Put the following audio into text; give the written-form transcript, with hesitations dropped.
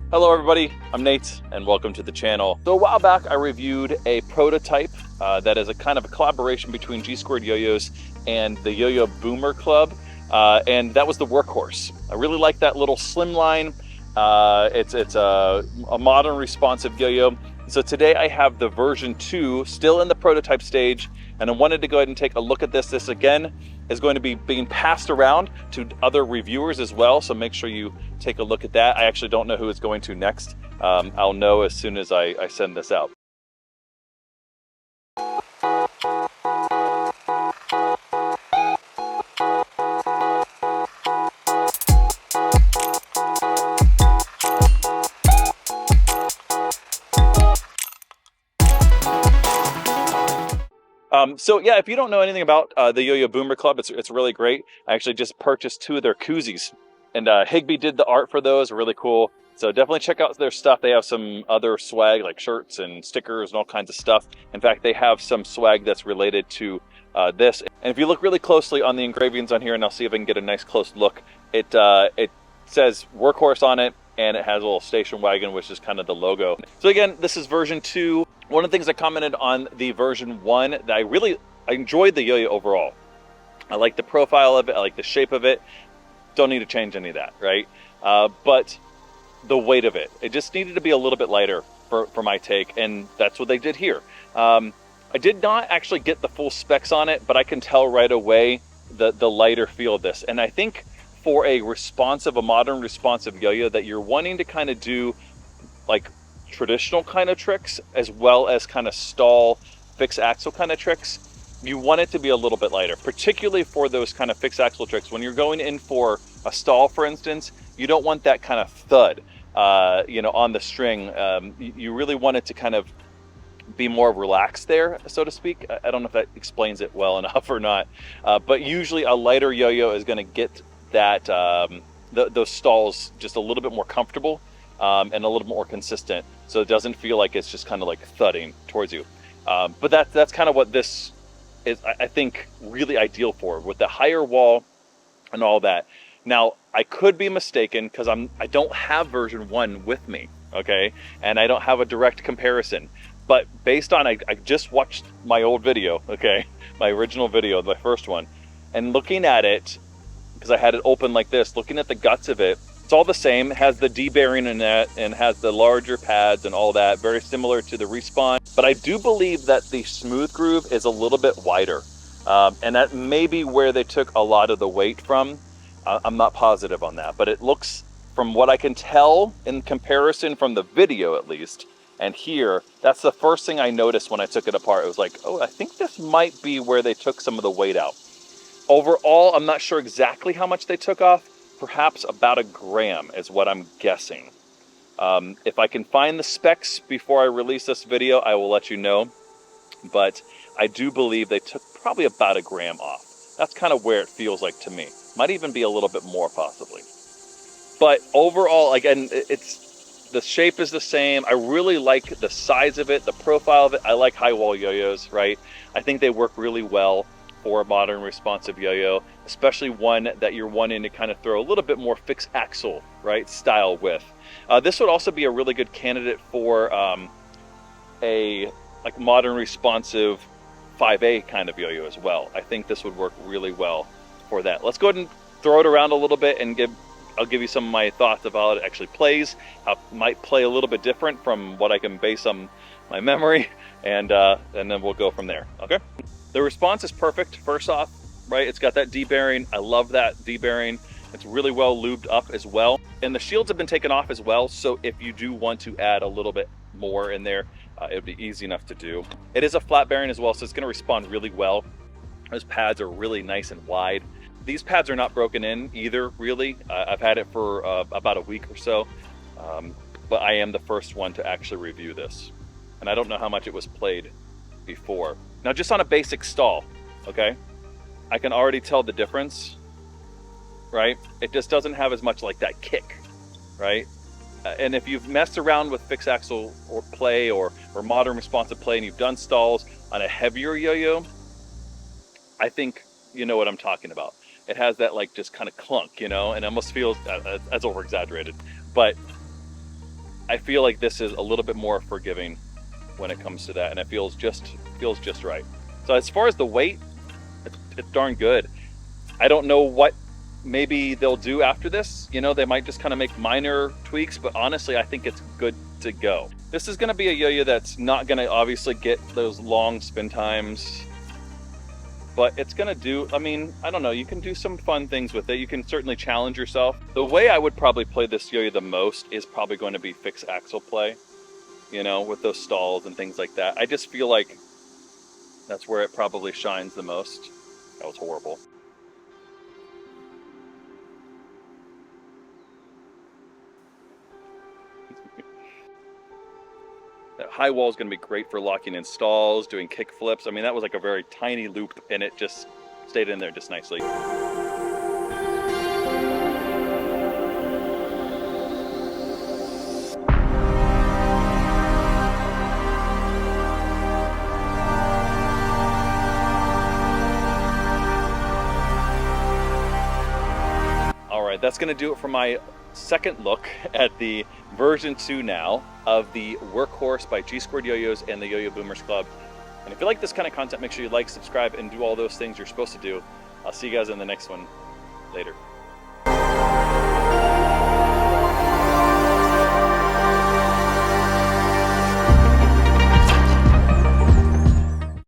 Hello everybody, I'm Nate and welcome to the channel. So a while back I reviewed a prototype that is a kind of a collaboration between Squared YoYos and the Yoyo Boomer Club, and that was the Workhorse. I really like that little slimline. It's a modern responsive yo-yo. So today I have the version 2 still in the prototype stage, and I wanted to go ahead and take a look at this. This again is going to be being passed around to other reviewers as well, so make sure you take a look at that. I actually don't know who it's going to next. I'll know as soon as I send this out. So yeah, if you don't know anything about the Yoyo Boomer Club, it's really great. I actually just purchased 2 of their koozies, and Higby did the art for those. Really cool. So definitely check out their stuff. They have some other swag like shirts and stickers and all kinds of stuff. In fact, they have some swag that's related to this. And if you look really closely on the engravings on here, and I'll see if I can get a nice close look, it says Workhorse on it, and it has a little station wagon, which is kind of the logo. So again, this is version 2. One of the things I commented on the version 1 that I enjoyed the yo-yo overall. I like the profile of it, I like the shape of it. Don't need to change any of that, right? But the weight of it just needed to be a little bit lighter for my take, and that's what they did here. I did not actually get the full specs on it, but I can tell right away the lighter feel of this. And I think for a modern responsive yo-yo that you're wanting to kind of do like traditional kind of tricks as well as kind of stall fixed axle kind of tricks, you want it to be a little bit lighter, particularly for those kind of fixed axle tricks. When you're going in for a stall, for instance, you don't want that kind of thud on the string. You really want it to kind of be more relaxed there, so to speak. I don't know if that explains it well enough or not, but usually a lighter yo-yo is going to get that those stalls just a little bit more comfortable and a little more consistent, so it doesn't feel like it's just kind of like thudding towards you. But that's kind of what this is, I think, really ideal for, with the higher wall and all that. Now, I could be mistaken because I don't have version 1 with me, okay? And I don't have a direct comparison. But based on, I just watched my old video, okay? My original video, my first one. And looking at it, because I had it open like this, looking at the guts of it, it's all the same. It has the D-bearing in it and has the larger pads and all that, very similar to the Respawn. But I do believe that the smooth groove is a little bit wider. And that may be where they took a lot of the weight from. I'm not positive on that, but it looks, from what I can tell in comparison from the video at least, and here, that's the first thing I noticed when I took it apart. It was like, oh, I think this might be where they took some of the weight out. Overall, I'm not sure exactly how much they took off. Perhaps about 1 gram is what I'm guessing. If I can find the specs before I release this video, I will let you know. But I do believe they took probably about 1 gram off. That's kind of where it feels like to me. Might even be a little bit more possibly. But overall, again, the shape is the same. I really like the size of it, the profile of it. I like high wall yo-yos, right? I think they work really well for a modern responsive yo-yo, especially one that you're wanting to kind of throw a little bit more fixed axle, right, style with. This would also be a really good candidate for a like modern responsive 5A kind of yo-yo as well. I think this would work really well for that. Let's go ahead and throw it around a little bit and I'll give you some of my thoughts of how it actually plays, how it might play a little bit different from what I can base on my memory, and then we'll go from there, okay? The response is perfect, first off, right? It's got that D-bearing. I love that D-bearing. It's really well lubed up as well. And the shields have been taken off as well, so if you do want to add a little bit more in there, it would be easy enough to do. It is a flat bearing as well, so it's going to respond really well. Those pads are really nice and wide. These pads are not broken in either, really. I've had it for about a week or so, but I am the first one to actually review this. And I don't know how much it was played before. Now, just on a basic stall, okay, I can already tell the difference, right? It just doesn't have as much like that kick, right? And if you've messed around with fixed axle or play or modern responsive play and you've done stalls on a heavier yo-yo, I think you know what I'm talking about. It has that like just kind of clunk, you know, and it almost feels, that's over exaggerated, but I feel like this is a little bit more forgiving when it comes to that, and it feels just right. So as far as the weight, it's darn good. I don't know what maybe they'll do after this. You know, they might just kind of make minor tweaks, but honestly, I think it's good to go. This is going to be a yo-yo that's not going to obviously get those long spin times, but it's going to do, I mean, I don't know, you can do some fun things with it. You can certainly challenge yourself. The way I would probably play this yo-yo the most is probably going to be fixed axle play, you know, with those stalls and things like that. I just feel like that's where it probably shines the most. That was horrible. That high wall is going to be great for locking in stalls, doing kick flips. I mean, that was like a very tiny loop, and it just stayed in there just nicely. All right, that's going to do it for my second look at the version 2 now of the Workhorse by Squared YoYos and the Yoyo Boomers Club. And if you like this kind of content, make sure you like, subscribe, and do all those things you're supposed to do. I'll see you guys in the next one. Later.